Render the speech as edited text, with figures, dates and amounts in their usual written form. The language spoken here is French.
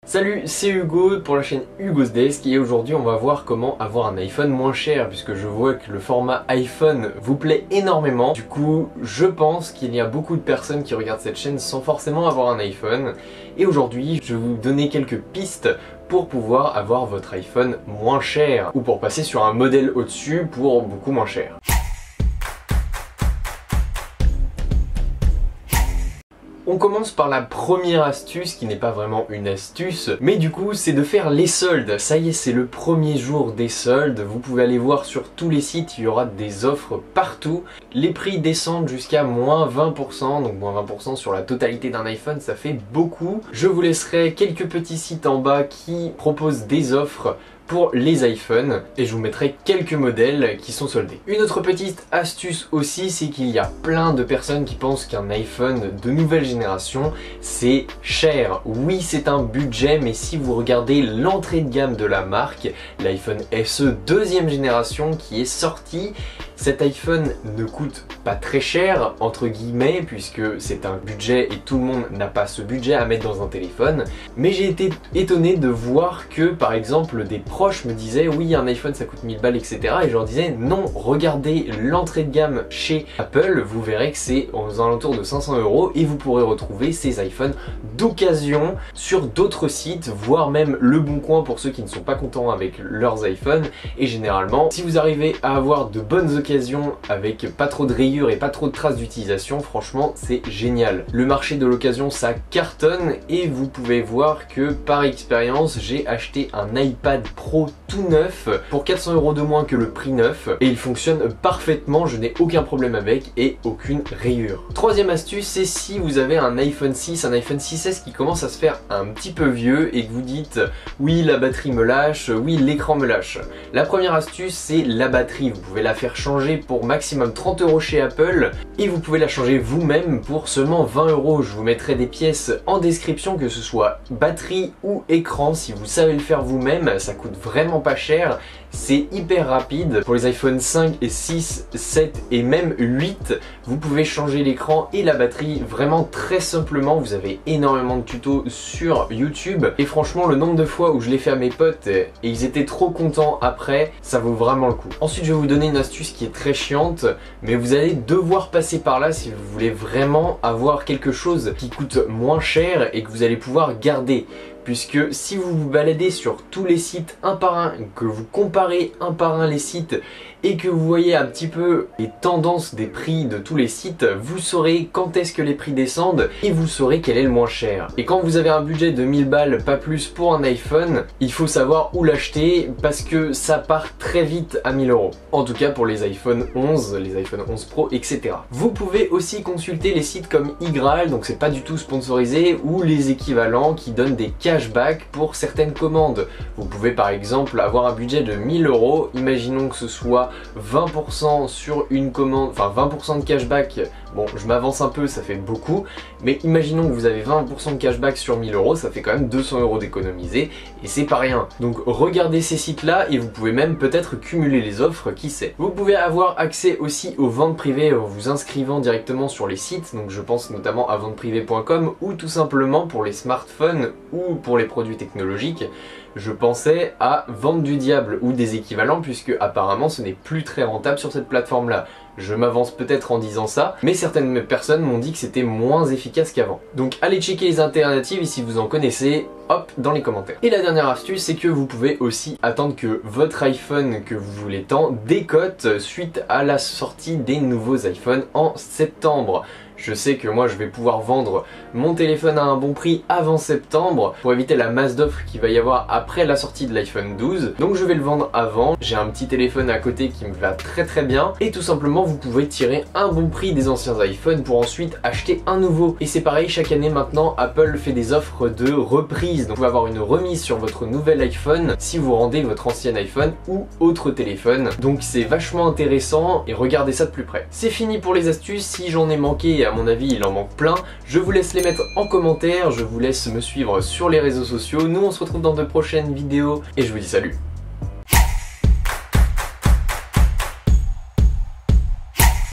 Salut, c'est Hugo pour la chaîne Hugo's Desk et aujourd'hui on va voir comment avoir un iPhone moins cher puisque je vois que le format iPhone vous plaît énormément. Du coup, je pense qu'il y a beaucoup de personnes qui regardent cette chaîne sans forcément avoir un iPhone. Et aujourd'hui, je vais vous donner quelques pistes pour pouvoir avoir votre iPhone moins cher ou pour passer sur un modèle au-dessus pour beaucoup moins cher. On commence par la première astuce qui n'est pas vraiment une astuce, mais du coup c'est de faire les soldes. Ça y est, c'est le premier jour des soldes, vous pouvez aller voir sur tous les sites, il y aura des offres partout. Les prix descendent jusqu'à moins 20%, donc moins 20% sur la totalité d'un iPhone, ça fait beaucoup. Je vous laisserai quelques petits sites en bas qui proposent des offres pour les iPhones et je vous mettrai quelques modèles qui sont soldés. Une autre petite astuce aussi, c'est qu'il y a plein de personnes qui pensent qu'un iPhone de nouvelle génération c'est cher. Oui, c'est un budget, mais si vous regardez l'entrée de gamme de la marque, l'iPhone SE deuxième génération qui est sorti, cet iPhone ne coûte pas très cher entre guillemets puisque c'est un budget et tout le monde n'a pas ce budget à mettre dans un téléphone, mais j'ai été étonné de voir que par exemple des proches me disaient oui, un iPhone ça coûte 1000 balles etc, et je leur disais non, regardez l'entrée de gamme chez Apple, vous verrez que c'est aux alentours de 500 € et vous pourrez retrouver ces iPhones d'occasion sur d'autres sites, voire même Le Bon Coin pour ceux qui ne sont pas contents avec leurs iPhones. Et généralement si vous arrivez à avoir de bonnes occasions avec pas trop de rayures et pas trop de traces d'utilisation, franchement c'est génial. Le marché de l'occasion ça cartonne et vous pouvez voir que par expérience j'ai acheté un iPad Pro tout neuf pour 400 € de moins que le prix neuf et il fonctionne parfaitement, je n'ai aucun problème avec et aucune rayure. Troisième astuce, c'est si vous avez un iPhone 6, un iPhone 6S qui commence à se faire un petit peu vieux et que vous dites oui la batterie me lâche, oui l'écran me lâche. La première astuce c'est la batterie, vous pouvez la faire changer pour maximum 30 € chez Apple et vous pouvez la changer vous-même pour seulement 20 €. Je vous mettrai des pièces en description, que ce soit batterie ou écran, si vous savez le faire vous-même, ça coûte vraiment pas cher. C'est hyper rapide. Pour les iPhone 5 et 6, 7 et même 8, vous pouvez changer l'écran et la batterie vraiment très simplement. Vous avez énormément de tutos sur YouTube et franchement le nombre de fois où je l'ai fait à mes potes et ils étaient trop contents après, ça vaut vraiment le coup. Ensuite je vais vous donner une astuce qui est très chiante, mais vous allez devoir passer par là si vous voulez vraiment avoir quelque chose qui coûte moins cher et que vous allez pouvoir garder. Puisque si vous vous baladez sur tous les sites un par un, que vous comparez un par un les sites et que vous voyez un petit peu les tendances des prix de tous les sites, vous saurez quand est-ce que les prix descendent et vous saurez quel est le moins cher. Et quand vous avez un budget de 1000 balles, pas plus pour un iPhone, il faut savoir où l'acheter parce que ça part très vite à 1000 €. En tout cas pour les iPhone 11, les iPhone 11 Pro, etc. Vous pouvez aussi consulter les sites comme iGraal, donc c'est pas du tout sponsorisé, ou les équivalents qui donnent des cashback pour certaines commandes. Vous pouvez par exemple avoir un budget de 1000 €, imaginons que ce soit 20% sur une commande, enfin 20% de cashback, bon je m'avance un peu, ça fait beaucoup, mais imaginons que vous avez 20% de cashback sur 1000 €, ça fait quand même 200 € d'économiser et c'est pas rien. Donc regardez ces sites là et vous pouvez même peut-être cumuler les offres, qui sait. Vous pouvez avoir accès aussi aux ventes privées en vous inscrivant directement sur les sites, donc je pense notamment à venteprivée.com ou tout simplement pour les smartphones ou pour les produits technologiques. Je pensais à Vente du Diable ou des équivalents puisque apparemment ce n'est plus très rentable sur cette plateforme là. Je m'avance peut-être en disant ça, mais certaines personnes m'ont dit que c'était moins efficace qu'avant. Donc allez checker les alternatives et si vous en connaissez, hop, dans les commentaires. Et la dernière astuce, c'est que vous pouvez aussi attendre que votre iPhone que vous voulez tant décote suite à la sortie des nouveaux iPhones en septembre. Je sais que moi je vais pouvoir vendre mon téléphone à un bon prix avant septembre pour éviter la masse d'offres qu'il va y avoir après la sortie de l'iPhone 12. Donc je vais le vendre avant, j'ai un petit téléphone à côté qui me va très bien et tout simplement vous pouvez tirer un bon prix des anciens iPhones pour ensuite acheter un nouveau. Et c'est pareil, chaque année maintenant Apple fait des offres de reprise, donc vous pouvez avoir une remise sur votre nouvel iPhone si vous rendez votre ancien iPhone ou autre téléphone. Donc c'est vachement intéressant et regardez ça de plus près. C'est fini pour les astuces, si j'en ai manqué, à mon avis il en manque plein, je vous laisse les mettre en commentaire, je vous laisse me suivre sur les réseaux sociaux. Nous on se retrouve dans de prochaines vidéos et je vous dis salut.